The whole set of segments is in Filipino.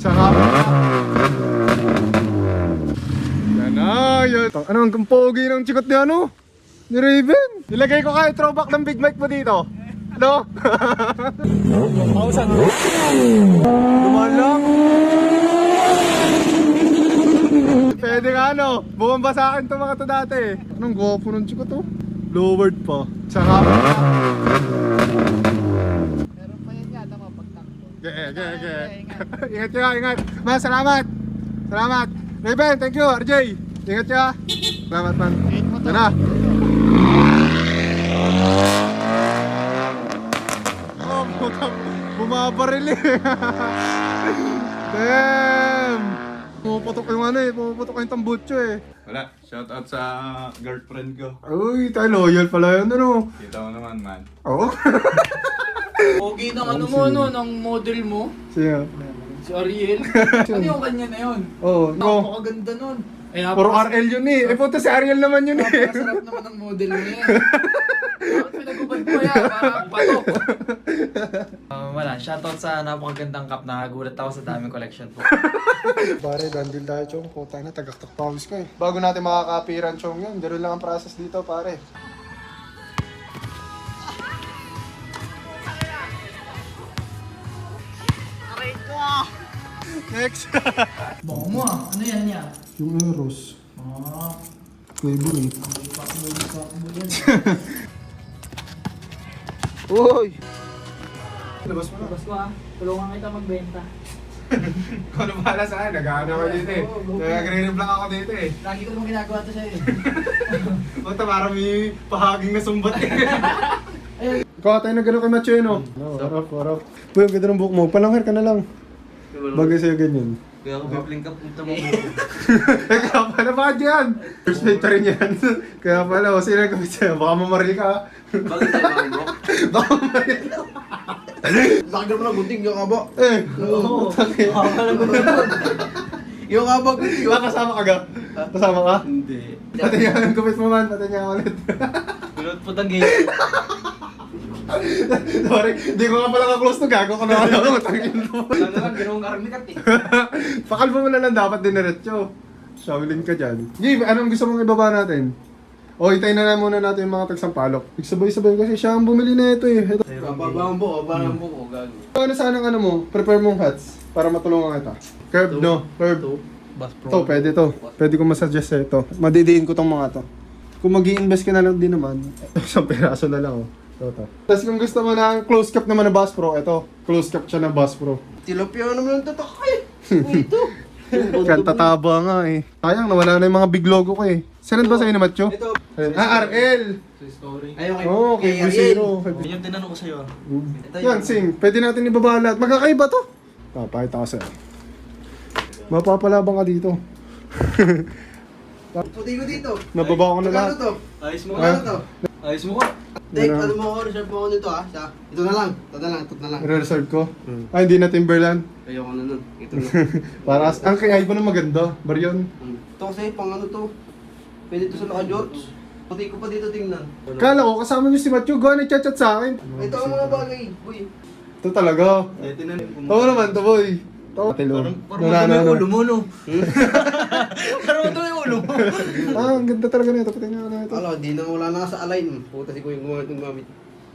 Saka yan na yun. Ano ang pogi ng chikot ni ano? Ni Raven. Ilagay ko kayo throwback ng Big Mike mo dito. No? Pausan. Dumaan lang. Pwede nga ano, bumamba sa akin to mga to dati. Anong gwapo ng chikot to? Lowered pa. Saka ingat ka, ingat. Man, salamat. Salamat. Raven, thank you. RJ, ingat ka. Salamat, man. Tara. Oh, bumabaril eh. Damn. Pumuputok yung ano eh. Pumuputok yung tambutso eh. Wala, shoutout sa girlfriend ko. Uy, tayo loyal pala yun ano. Kita mo naman, man. Oo. Pogi ng ano mo, no, ng model mo. Siya. Si Ariel. Ano yung kanya na yun? Oo. Napakaganda nun. Eh, Puro RL yun eh. Eh, puto si Ariel naman yun eh. Napakasarap naman ang model mo yan. Bakit pinagubad mo yan? Parang patok. Wala, shoutout sa napakagandang cup. Nakagulat ako sa daming collection po. Pare, dandil tayo, Chong. Puta na, tagaktak pawis ko eh. Bago natin makakapiran, Chong, yun. Ganoon lang ang process dito, pare. Next! Baka mo ah. Ano yan niya? Yung Eros. Ah. Favorite. Pakbo yan. Uy! Labas mo na. Labas ko ah. Tulungan kita magbenta. Kung ano bahala sa akin, nag-ano ako dito eh. Nag-re-revlog lang ako dito eh. Lagi ko naman ginagawa to sa'yo eh. Bata parang may pahaging na sumbat eh. Ikaw tayo na gano'n kay Macheno. Warap. Uy, ang ganda ng buhok mo. Palangher ka na lang. Bagay sa'yo ganyan. Kaya ako bibling cup punta mo. Kaya pala, bakit yan? First mate rin yan. Kaya pala, o sino nagkapit sa'yo? Baka mamaril ka. Bakit tayo mga Baka mamaril ka. Laki naman ang gunting yung aba. Eh, Oo. Yung aba ko. kasama ka ga? Kasama ka? Hindi. Pati nga ang gupit mo man, pati nga ulit. Kulot po tang gate. Sorry, hindi ko nga pala ka-close to gago ko na ako. Matangin mo. Wala na lang, ginawang karamikat eh. Pakalbo mo na lang dapat diniretso. Shaolin ka dyan. Gabe, anong gusto mong ibaba natin? O, itay na lang muna natin yung mga tagsampalok. Sabay-sabay kasi siya ang bumili na ito eh. Ito. Babambo ko, gago. Ano sana ang ano mo? Prepare mong hats para matulungan kita. Curve, no? Curve. Bus pro. Ito, pwede to. Pwede ko masasuggest sa ito. Madidiin ko tong mga to. Kung mag-i-invest ka na lang din naman, isang peraso na lang oh. Ito. Tapos kung gusto mo ng close cap naman na Bass Pro, ito. Close cap siya na Bass Pro. Tilapia naman ang tatak eh. Ito. Kantataba nga eh. Sayang, nawala na yung mga big logo ko eh. Sinad ba sa'yo ni Macho? Ito. RL! Ayun Oo, kay V0. Yun yung tinanong ko sa'yo. Yan, sing. Pwede natin ibaba lahat. Magkakaiba to. Pakita ko sa'yo. Mapapalabang ka dito. Puti ko dito. Nababa ko na lahat. Ano to? Ayos mo Ah. Ano to? Ayos mo ka. Take, ano mo ako, reserve mo ako nito ah. Ito na lang. Ito na lang. Re-reserve ko. Ay, hindi na Timberland. Ayoko na nun. Ito na. Para ang kay Ivan na maganda. Baryon. Ito kasi pang ano to. Pwede ito sa naka-jorts. Puti ko pa dito tingnan. Kala ko, kasama niyo si Matthew. Gawa nag-chat-chat sa akin. Ito ang mga bagay. Uy. Ito talaga. Eh, tinanong ko. Oo naman to, boy. Ito. Parang madumi yung ulo mo, no? Parang madumi yung ulo mo. Ang ganda talaga nito. Patingin nga na ito. Ala, di na wala na sa align. Puta si Kuya gumamit.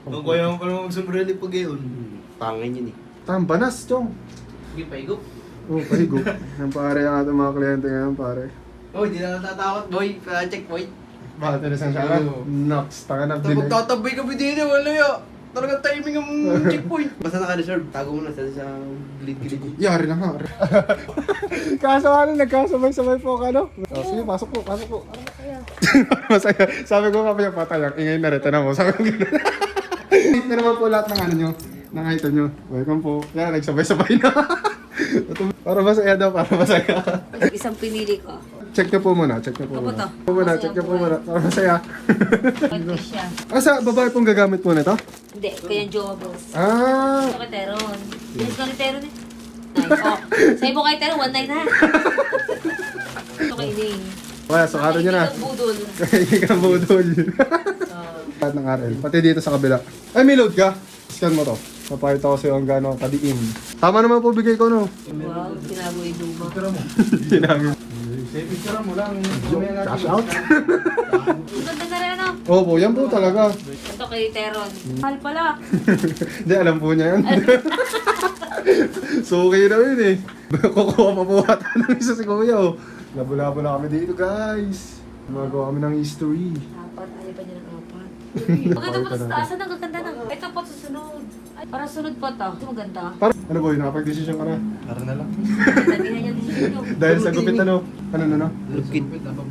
Kung kaya mo pa naman magsumbreli pag yun. Pangin yun eh. Banas, Chong. Sige, paigop. Oh, pahigo. Yan pare ang ating mga kliyente ngayon, pare. Uy, di na natatakot boy. Checkpoint. Bakit interesang siya ka? Nox, taka na Tapos din. tatabay ka ba din wala ya. Talagang timing ang checkpoint. Basta naka-reserve, tago mo na sa gilid-gilid. Yari na nga. Kaso ano, nagkasabay-sabay po ka, no? Oh, sige, pasok po. Masaya. Sabi ko kapag yung patay, ang ingay na rin. Tanong mo, sabi ko gano'n. Hit na naman po lahat ng ano nyo, ng item nyo. Welcome po. Yan, nagsabay-sabay na. Para masaya daw, para masaya. Isang pinili ko. Check nyo po muna, check nyo po Ako muna. to. Check nyo po muna, para masaya. Pwede siya. Sa babae pong gagamit po nito? Hindi, kaya jowa boss. Ah, Ito kay Teron. Yes, ka ni Teron eh. Nice. Oh. Sa ibo kay Teron, 1.9 ha. Ito kay Ning. kaya sukatan nyo na. Ang budol. Hindi ka budol. Lahat ng RL. Pati dito sa kabila. Ay, may load ka. Scan mo to. Papakita ko sa'yo ang gano'ng kadiin. Tama naman po bigay ko, no? Wow, tinago yung luma. Tinangin. Picture mo lang. Cash out? Ang ganda na rin ano. Opo, yan po talaga. Ito kay Teron. Mahal pala. Hindi, alam po niya yan. So, okay na yun eh. Kukuha pa po ata ng isa si Kuya, oh. Labo-labo na kami dito, guys. Gumagawa kami ng history. Apat, ayaw pa niya ng apat. Maganda pa sa taas. Ang gaganda ng... Ito pa susunod. Ay, para sunod pa to. Ito maganda. Ano boy, nakapag-decision ka na? Para na lang. Sabihan niya din siya. Dahil sa gupit ano? Ano? Bulkit.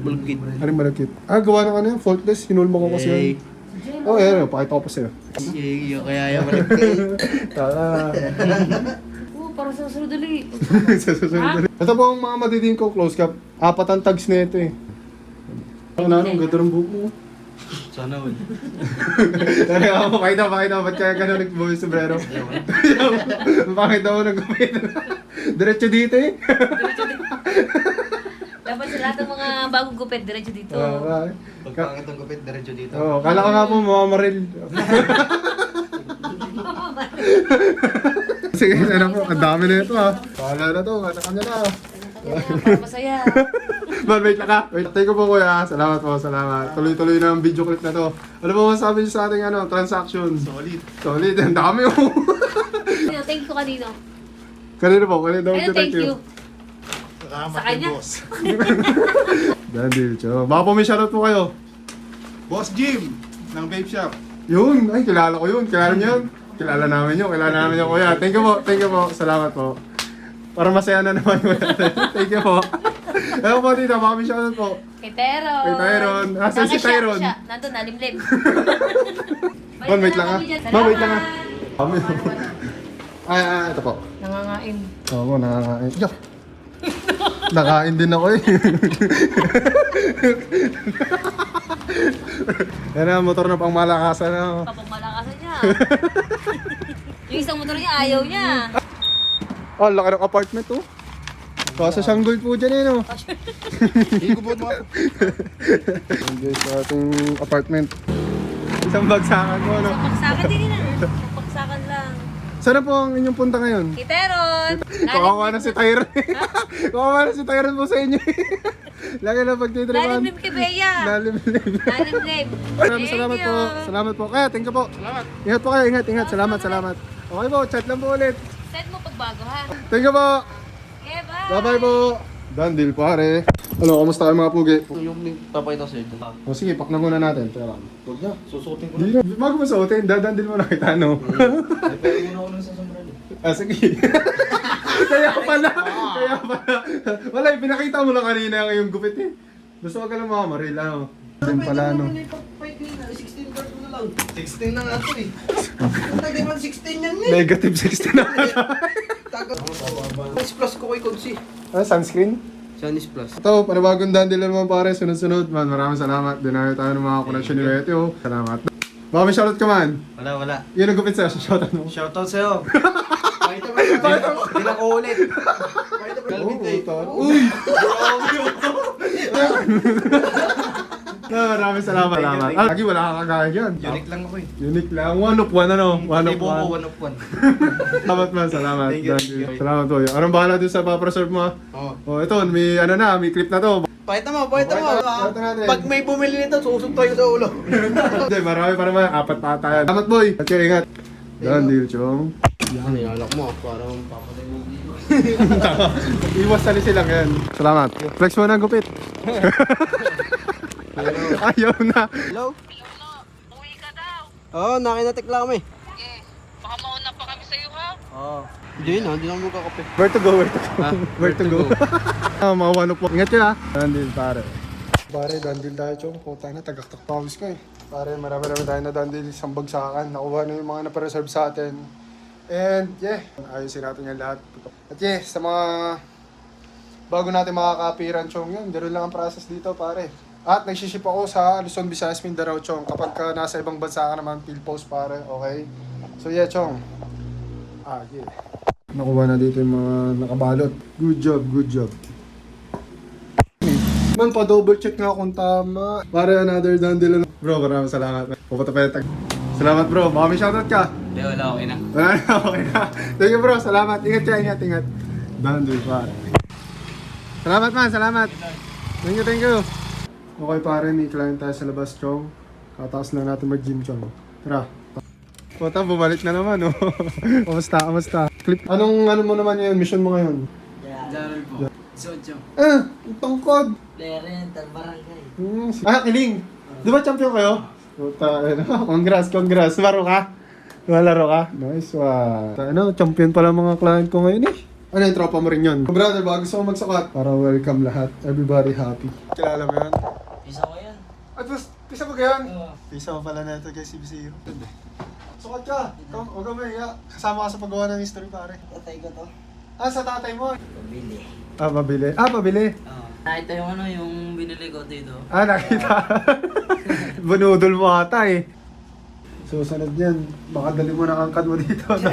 Bulkit. Anong malakit? Ah, gawa ng ano yan? Faultless? Hinulma ko kasi yan. Oh, yan. Pakita ko pa sa'yo. Yay, kaya yung bulkit. Tara. Oo, para sa susunod ulit. Sa susunod ulit. Ito po ang mga madidiin ko, close cap. 4 ang tags na ito eh. Ano, ang ganda ng buhok mo. Sana all. Tara ako, pakita. Ba't kaya ka na nag-buhay sombrero? Pakita mo nag-gupit. Diretso dito eh. Dapat sa lahat ng mga bagong gupit, diretso dito. Pagpangit ang gupit, diretso dito. Oo, kala ko nga po mamamaril. Sige, ano po, ang dami na ito ha. Pahala na to, kanya na. Para masaya. Man, wait lang ka. Wait, thank you po kuya. Salamat po, salamat. Tuloy-tuloy na ang video clip na to. Ano ba masabi niyo sa ating transaction? Solid, ang dami oh. Thank you kanino. Kanina po, kanina daw Ano thank you? Salamat Sa kanya? Dan Dilcho. Baka po may shoutout po kayo. Boss Jim ng Vape Shop. Yun, ay kilala ko yun. Kilala niyo yun? Kilala namin yun kuya. Thank you po. Salamat po. Para masaya na naman mo natin. Thank you po. Ano po dito, baka may shoutout po. Kay Teron. Kay Tyron. Asan si Tyron? Nandun, nalimlim. Man, wait lang ha. Man, wait lang ha. Kami. Ito po. Nangangain. Oo, nakakain. Yak! Nakain din ako eh. Yan na, motor na pang malakasan na. Kapag malakasan niya. Yung isang motor niya, ayaw niya. Oh, laki ng apartment oh. Kaso Shanggol po dyan eh no. Higubod mo ako. Enjoy sa ating apartment. Isang bagsakan mo no. Pagsakan din na. Pagsakan lang. Sana po ang inyong punta ngayon? Kay Teron. Kawawa na si Tyron. Kawawa na si Tyron po sa inyo. Lagi na pagtitripan. Nalimlim kay Bea. Nalimlim. Nalimlim. Maraming salamat po. Salamat po. Kaya, thank you po. Salamat. Ingat po kayo. Ingat. Salamat. Okay po, chat lang po ulit. Set mo pagbago ha. Thank you po. Okay, bye. Bye-bye po. Dandil pare. Ano, kamusta kayo mga pugi? Yung papakita sa'yo. O sige, pak na muna natin. Teka lang. Huwag na, susutin ko Hindi na. Bago mo suotin, dadandil mo na kita, no? Ay, pero muna ako nun sa sombrero. Sige. Kaya pala. Wala, pinakita mo lang kanina yung gupit eh. Gusto ka lang mga maril, ano? Din pala, no? 16 card mo na lang. 16 na nga ito eh. Ang tagal naman 16 yan eh. Negative 60 na. Tagal. Suns Plus ko kay Kodsi. Sunscreen? Suns Plus. Ito, panibagong dandil naman pare, sunod-sunod. Man, maraming salamat. Dinayo tayo ng mga connection ni Betty, oh. Salamat. Baka may shoutout ka man. Wala. Yun ang gupit sa'yo, shoutout mo. Shoutout sa'yo. Pakita mo. Hindi lang ko ulit. Pakita mo. Oh, Galbit eh. puta. Uy! Maraming salamat. Lagi wala kang kagaya dyan. Unique lang ako eh. Unique lang. One of one, ano? One of Libo ko, one. 1 of 1. Salamat man, salamat. Thank you. Thank you. Salamat po. Anong bahala dun sa papreserve mo? Oo. Oh, ito, may ano na, may clip na to. Pakita mo. Pakita natin. Pag may bumili nito, susog tayo sa ulo. Hindi, marami pa naman. 4 pa tayo. Salamat boy. At kayo ingat. Dandil, chong. Yan, ialak mo. Parang papatay mo dito. Iwas sa lisi lang yan. Salamat. Flex mo na ang gupit. Ayaw na. Hello? Uwi ka daw. Oo, nakinatik lang kami. Okay. Baka mauna pa kami sa'yo ha. Oo. Hindi na, hindi na magkakape. Where to go? Ha? Where to go? Mga wano po. Ingat ka ha. Dandil, pare. Pare, dandil tayo, chong. Puta na, tagaktak pawis ko eh. Pare, marami tayo na dandil isang bagsakan. Nakuha na yung mga napareserve sa atin. And yeah, ayusin natin yan lahat. At yeah, sa mga bago natin makakapiran, chong, yun, ganoon lang ang process dito, pare. At nagsiship ako sa Luzon, Visayas, Mindanao, chong. Kapag ka nasa ibang bansa ka naman, field post, pare, okay? So yeah, chong. Yeah. Nakuha na dito yung mga nakabalot. Good job. Man, pa-double check nga kung tama. Pare, another dandil. Bro, maraming salamat. Pupunta pa yung tag. Salamat bro. Baka may shoutout ka. Hindi, wala, okay na. Wala na, okay na. Thank you bro, salamat. Ingat ka, ingat. Dandul pare. Salamat man, salamat. Thank you. Okay pare, may client tayo sa labas, Chong. Kataas lang natin mag-gym, Chong. Tara. Puta, bumalik na naman, oh. Kamusta? Clip. Anong mo naman yun? Mission mo ngayon? General po. Sojo. Ang tungkod. Rental barangay. Kiling. Di ba champion kayo? Puta, congrats. Laro ka? Laro ka? Nice one. Champion pala mga client ko ngayon eh. Ano yung tropa mo rin yun? Brother, bago gusto mo magsukat para welcome lahat. Everybody happy. Kilala mo yun? Isa ko yan. At mas, pisa mo ka yun? Oo. Pisa mo pala na ito kay CBC. Sukat ka. Huwag ka mahiya. Kasama ka sa paggawa ng history pare. Tatay ko to. Sa tatay mo. Pabili. Pabili. Oo. Nakita yung binili ko dito. Nakita. Bunudol mo ata eh. Susunod yan. Baka dali mo na angkat mo dito. No?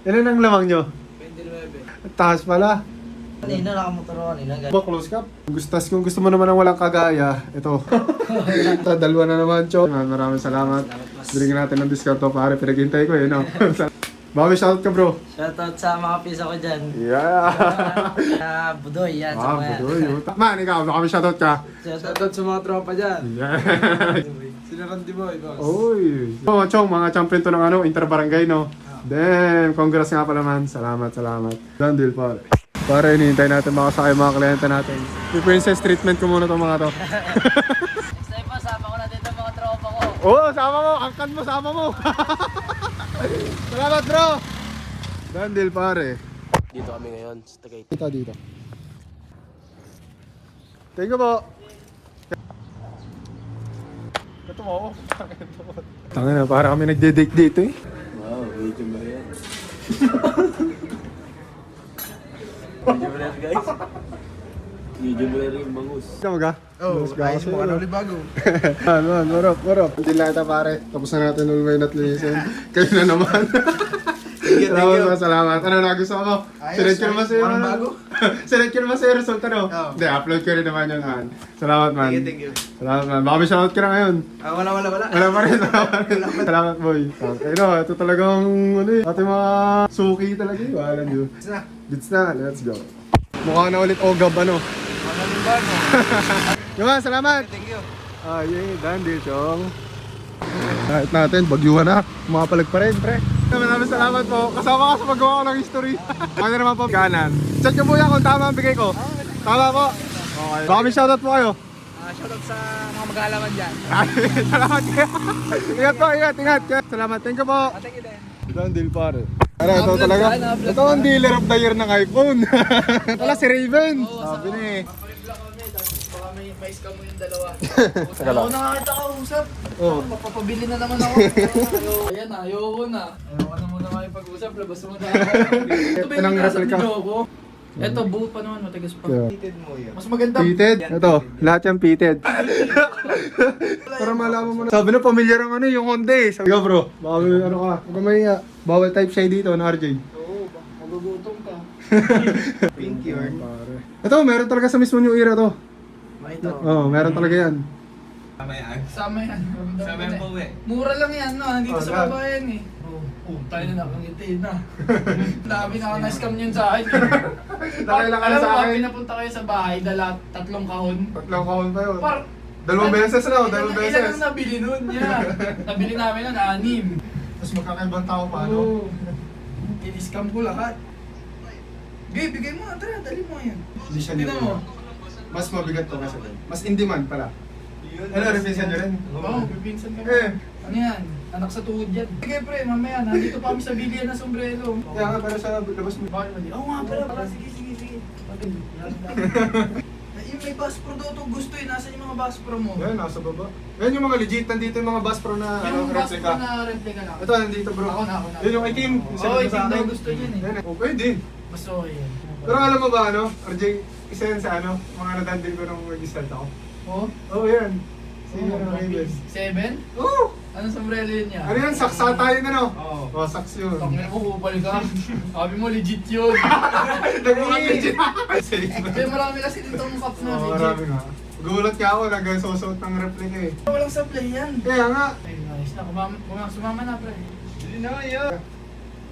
Ilan ang lamang nyo? 29. Taas pala. Kanina nakamotor ako kanina. Close cap. Kung gusto mo naman ng walang kagaya, ito. Dalawa na naman, Cho. Maraming salamat. Binigyan natin ng discount to, pare. Pinaghintay ko eh, no? Baka may shoutout ka, bro. Shoutout sa mga pisa ko dyan. Yeah! Budoy yan. sa mga yan. Budoy. Man, ikaw, baka may shoutout ka. Shoutout sa mga tropa dyan. Yeah! Sila Randy Boy, boss. Uy! Chong, mga champion to ng inter-barangay, no? Damn! Congrats nga pala, man. Salamat. Done deal, pare. Pare, hinihintay natin makasakay mga kliyente natin. Yung princess treatment ko muna itong mga to. Next time pa, sama ko na dito mga tropa ko. Oo, sama mo! Angkan mo, sama mo! Salamat, bro! Done deal, pare. Dito kami ngayon, sa Tagaytay. Dito. Thank you po. Ito mo ako. Tangin na, para kami nagde-date dito eh. Wow, medyo ba yan? Guys. Medyo ba yung bangus? Ikaw ka? Ayos mo ka na ulit bago. Man, warap. Hindi lang ito pare. Tapos na natin ulway at linisin. Kayo na naman. Salamat. Ano nagustuhan mo? Sinend ko naman sa'yo. Parang bago. Sinend ko naman sa'yo result ano? Oo. Hindi, upload ko rin naman yun man. Salamat man. Thank you. Salamat man. Baka may shoutout ka na ngayon. Wala. Wala pa rin. Salamat boy. Okay no, ito talagang ating mga suki talaga yun. Wala nyo. Bits na. Let's go. Mukha na ulit ogab ano. Diba, salamat. Thank you. Done deal, Chong. Kahit natin, bagyuhan na. Mapalag pa rin, pre. Maraming salamat po. Kasama ka sa paggawa ko ng history. Ano naman po? Kanan. Check nyo po yan kung tama ang bigay ko. Tama po. Okay. Baka may shoutout po kayo. Shoutout sa mga mag-aalaman dyan. Salamat kayo. Ingat po, ingat. Salamat. Thank you po. Thank you din. Done deal, pare. Ito talaga. Ito ang dealer of the year ng iPhone. Wala si Raven. Sabi na eh. Baka may scam mo yung dalawa. Saka lang. Ako nakakita ka usap. Oo. Papabili na naman ako. Ayan na, ayoko na. Ayoko na muna kayo pag-usap. Labas mo na ako. Ito ba yung Anong nasa replica? video ko? Ito, buo pa naman. Matigas pa. Yeah. Mas maganda. Pitted? Ito, lahat yan pitted. Para malaman mo na. Sabi na pamilyar ang yung Honda eh. Sabi ka bro, baka may ano ka. Huwag ka mahiya. Bawal type siya dito na RJ. Oo, magugutom ka. Thank you. Ito, meron talaga sa mismo New Era to. Ito. Oo, meron talaga yan. Sama yan. Sama yan po eh. Mura lang yan, no? Nandito Oh, sa babayan eh. Tayo na nakangiti na. Dami na na-scam yun sa akin. Nakailan ka na sa akin. Pinapunta kayo sa bahay, dala 3 kahon. Tatlong kahon pa yun. Par Dalawang beses na, Ilan dalawang beses. ang nabili nun? Yeah. Nabili namin nun, 6. Tapos magkakaibang tao pa, no? Oo. In-scam ko lahat. Bigay mo, tara, dali mo yan. Hindi siya Tingnan mo. Mas mabigat to kasi. Mas in demand pala. Ano, revision nyo rin? Oo, pipinsan kami. Ano yan? Anak sa tuhod yan. Sige pre, mamaya, nandito pa kami sa bilihan ng sombrero. Kaya nga, pero sa labas mo. Bakit mali? Oo nga pala, sige. Yung may Bass Pro daw itong gusto eh. Nasaan yung mga Bass Pro mo? Yan, nasa baba. Yan yung mga legit. Nandito yung mga Bass Pro na Yung Bass Pro replica. na replica na. Ito, nandito bro. Ako na. Yun yung itim. Oo, itim daw gusto niyan eh. Yan, oh, pwede. Mas okay yan. Pero alam mo ba ano, RJ, isa yan sa ano, mga nadandil ko nung mag-start ako. Oo? Oo, yan. Si Oo, Raven. 7? Oo! Anong sombrero yun niya? Ano yan, saksa tayo na no? Oo. Oh, saks yun. Pangin mo, kupal ka. Sabi mo, legit yun. Nag-legit. Kasi marami kasi ditong cup na Oo, legit. marami nga. Gulat ka ako, nagsusuot ng replica eh. Walang supply yan. Kaya nga. Ay, ayos na. Sumama na, pre. Hindi na kaya.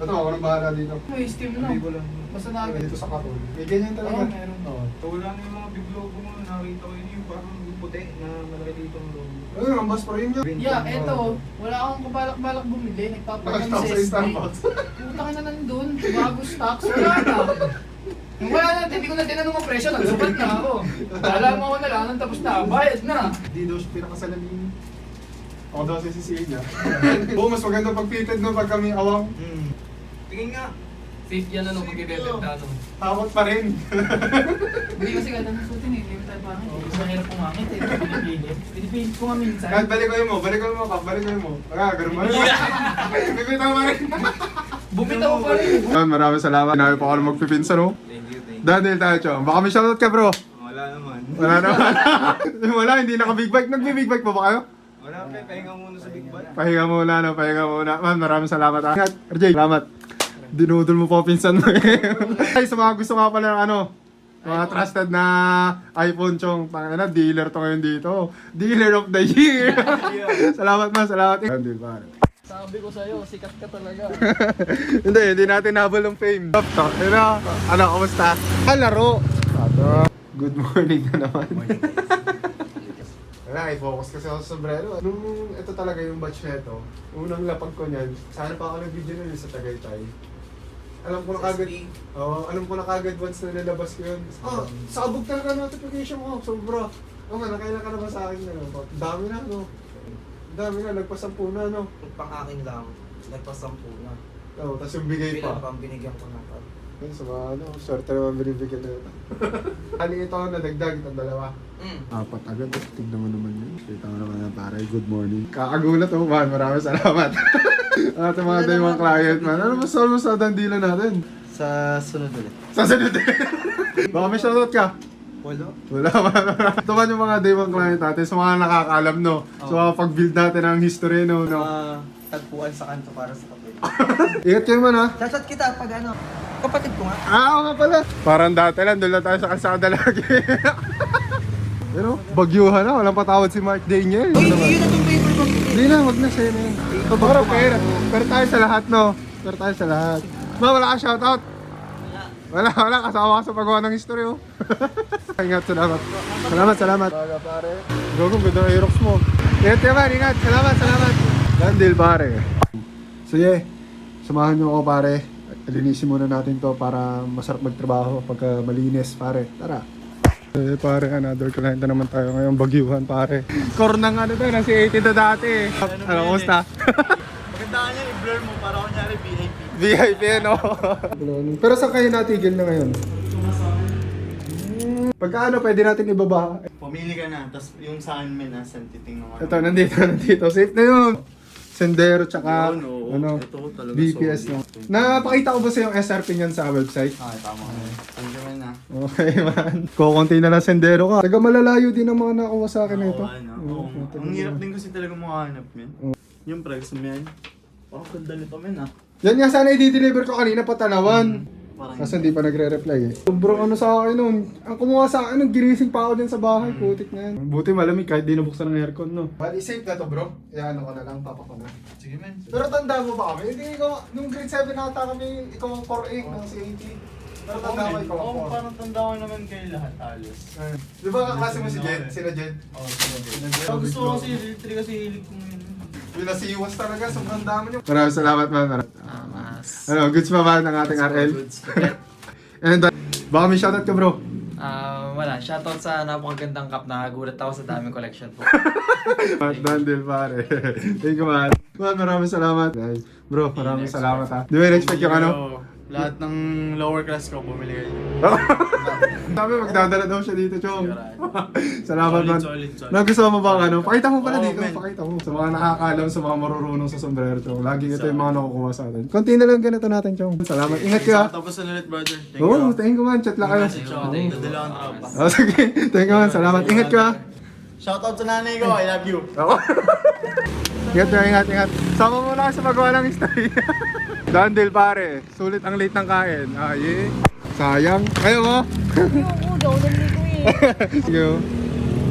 Ito, ako nang bahala dito. May steam na. Hindi ko lang. Basta na agad. Dito sa katon. May ganyan talaga. Oo, meron. Wala na yung mga big logo mo. Nakita ko yun yung parang puti na malaki dito ang logo. Ayun, ang bus pa rin yun. Yeah, eto. Wala akong kabalak-balak bumili. Nagpapagamit Nakastop sa sa SB. Starbucks. Putang na nandun. Bago stocks. Wala na. Nung wala na, hindi ko na tinanong ang presyo. Nagsukat na ako. Wala mo ako na lang. Tapos na. Bayad na. Di daw siya pinakasalamin. Ako daw si Cecilia niya. Oo, mas maganda pag fitted no pag kami awang. Tingin nga. Safe yan ano pag-ibebenta ano. Takot pa rin. Hindi kasi ganda ng sutin eh. Hindi tayo parang. Mas mahirap pumangit eh. Pinipilit ko nga minsan. Kahit balik ko mo, balik ko mo, balik ko mo. Ganun mo rin. Bibitaw pa rin. Bumitaw pa rin. Maraming salamat. Nabi pa ako na magpipinsan no. Thank you. Daniel tayo, Chong. Baka may shoutout ka bro. Wala naman. Wala naman. Wala, hindi naka-big bike. Nag-big bike pa ba kayo? Wala pa. Pahinga muna sa big bike. Pahinga muna, no? Pahinga muna. Man, maraming salamat. Ingat, RJ. Salamat. Dinudol mo pa pinsan mo eh. Ay, sa mga gusto nga pala ng ano, mga trusted na iPhone, Chong. Tangina, dealer to ngayon dito. Dealer of the year. Salamat man, salamat. Hindi ba? Sabi ko sa'yo, sikat ka talaga. Hindi natin nabal ng fame. Ano, kamusta? Laro. Good morning na naman. Wala, i-focus kasi ako sa sombrero. Nung ito talaga yung batch na ito, unang lapag ko niyan, sana pa ako nag-video na yun sa Tagaytay. Alam ko na kagad, alam ko na kagad once na nilabas ko yun. Sabog talaga notification ko, sobra. Nakailan ka na ba sa akin na? Dami na, no? Dami na, nagpasampu na, no? Pang akin lang, nagpasampu na. Oo, tapos yung bigay pa. Pang binigyan ko na pa. Sa mga swerte naman binibigyan na ito. Kali ito nadagdag, itong dalawa. Apat agad, tignan mo naman yun. Kita mo naman na pare, good morning. Kakagulat mo man, maraming salamat. At mga day mga client man. Ano mas almost na dandila natin? Sa sunod ulit. Sa sunod eh. Baka may shoutout ka? Wala. Wala. Ito man yung mga day mga client natin, sa mga nakakaalam no. So mga pag-build natin ng history no. Tagpuan sa kanto para sa kapit. Ingat kayo man ha. Sasat kita pag ano. Kapatid ko nga. Oo nga pala. Parang dati lang, doon lang tayo sa kalsada lagi. Pero, bagyuhan na. Walang patawad si Mark Daniel. Uy, yun na itong paper bag. Hindi na, wag na siya na yun. Pero tayo sa lahat, no? Pero tayo sa lahat. Ma, wala ka shoutout? Wala. Kasama ka sa paggawa ng history, oh. Ingat, salamat. Salamat. Baga, pare. Gagong, ganda ng Aerox mo. Ingat ka man, ingat. Salamat. Dandil, pare. Sige, samahan niyo ako, pare. Linisin muna natin to para masarap magtrabaho pagka malinis, pare. Tara. Pare, another client na naman tayo ngayong bagyuhan, pare. Core ng ano to, nasi 80 na dati eh. Ano, kumusta? Maganda ka niya, i-blur mo para kunyari VIP. VIP, no? Pero saan kayo natigil na ngayon? Pagka ano, pwede natin ibaba. Pumili ka na, tapos yung sa akin may nasa titingnan ko. Ito, nandito. Safe na yun. Sendero, tsaka, Oo. ano, Ito talaga BPS, no? Napakita ko ba sa yung SRP niyan sa website? Tama ka. Thank you man ah. Okay, man. Kukunti na lang sendero ka. Taga malalayo din ang mga nakuha sa akin na ito. Oo. Ang hirap din kasi talaga makahanap men. Yung price mo yan. Parang ganda nito men ah. Yan nga sana i-deliver ko kanina pa Tanawan. Parang Kasi hindi pa nagre-reply eh. Sobrang ano sa akin nun. Ang kumuha sa akin nun, ginising pa ako din sa bahay. Putik na yan. Buti malamig kahit di nabuksan ng aircon, no? Bali, safe na to bro. Iyan ko na lang, papa ko na. sige men. Pero tanda mo ba kami? Hindi ko, nung grade 7 nata kami, ikaw ang 4A ng CAT. Pero tanda mo ikaw ang 4. Parang tanda ko naman kayo lahat halos. Di ba kaklase mo si Jed? Sila Jed? Oo, sige. Gusto ko kasi electric kasi hilig ko ngayon. Pinasiwas talaga, sobrang dami niyo. Maraming salamat man. Ano, goods pa ba ng ating RL? And baka may shoutout ka bro. Wala, shoutout sa napakagandang cup. Nakagulat ako sa daming collection po. Dandil pare. Thank you man. Man, maraming salamat. Bro, maraming salamat ha. Di ba in-expect yung ano? Lahat ng lower class ko bumili kayo. Sabi magdadala daw siya dito, Chong. Salamat man. Solid. Nagustuhan mo ba ang ano? Pakita mo pala Oo, dito, man. pakita mo. Sa mga nakakaalam, sa mga marurunong sa sombrero, Chong. Laging ito yung mga nakukuha sa atin. Konti na lang ganito natin, Chong. Salamat. Ingat ka. Tapos ulit brother. Thank Oo, you. thank you man. Chat lang kayo. Dadala ang tropa. Oh, sige. Thank you man. Salamat. Ingat ka. Shoutout sa nanay ko, I love you. Ako. Ingat. Sama mo lang sa magawa ng history. Dandil pare, sulit ang late ng kain. Ay, sayang. Ayaw mo? Ayoko, daw nandito eh. Sige.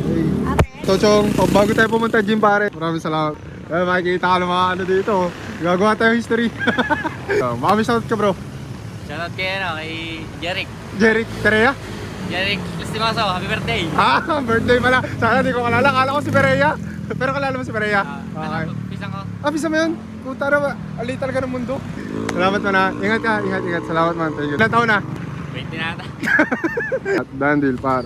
Hey. Tochong, bago tayo pumunta gym pare, maraming salamat. Makikita ka ng mga ano dito. Gagawa tayo history. Maraming shoutout ka bro. Shoutout kay Jeric. Jeric Terea. Jeric Listimoso, happy birthday! Birthday pala. Sana di ko kalala. Kala ko si Perea. Pero kalala mo si Perea. Okay. Pisang ko. Pisa mo yun. Puta na ba? Ali talaga ng mundo. Salamat man ha. Ingat ka, ingat. Salamat man. Thank you. Ilan taon na? 20 na ata. At Dandil par.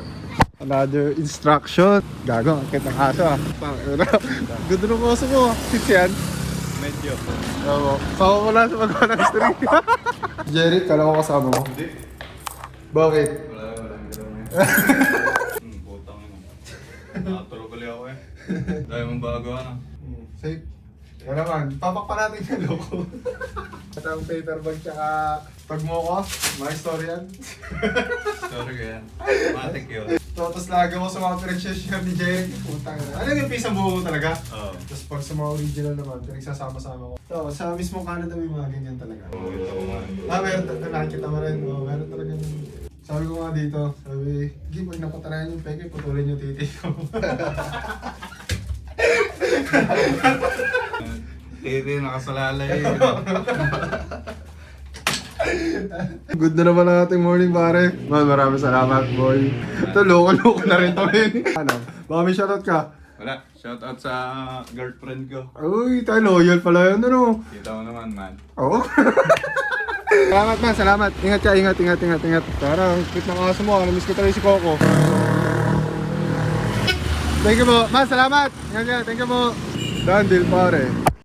Another instruction. Gago, akit ng aso ah. Ganda ng aso mo. Six yan. Medyo. Oo. Saka ko lang sa magawa ng history. Jerry, kala ko kasama mo. Hindi. Bakit? Wala galaw na yun. Putang ina. Nakatulog ulit ako eh. Dahil mong bago ano. Safe. Yan naman, papak pa natin yung loko. At ang paper bag tsaka pag mo ko, mga story yan. Sorry ko yan. Matik yun. Tapos lagi mo sa mga pinag-share ni Jerry. Putang ina. Ano yung piece ang buo mo talaga? Oo. Tapos pag sa mga original naman, pinagsasama-sama ko. So, sa mismo Canada may mga ganyan talaga. Oo, ito ko nga. Meron nakikita mo rin. Meron talaga yung... Sabi ko nga dito, sabi, Gib, pag napatanayan yung peke, putulin yung titi ko. Titi, nakasalalay. Good na naman ang ating morning pare. Man, maraming salamat boy. Ito, loko-loko na rin to rin. Ano? Baka may shoutout ka? Wala, shoutout sa girlfriend ko. Uy, tayo loyal pala yun ano. Kita mo naman man. Oo. Salamat man, salamat. Ingat ka, ingat. Parang cute ng aso mo. Namiss ko talaga si Coco. Thank you po. Man, salamat. Ingat ka, thank you po. Dandil pare.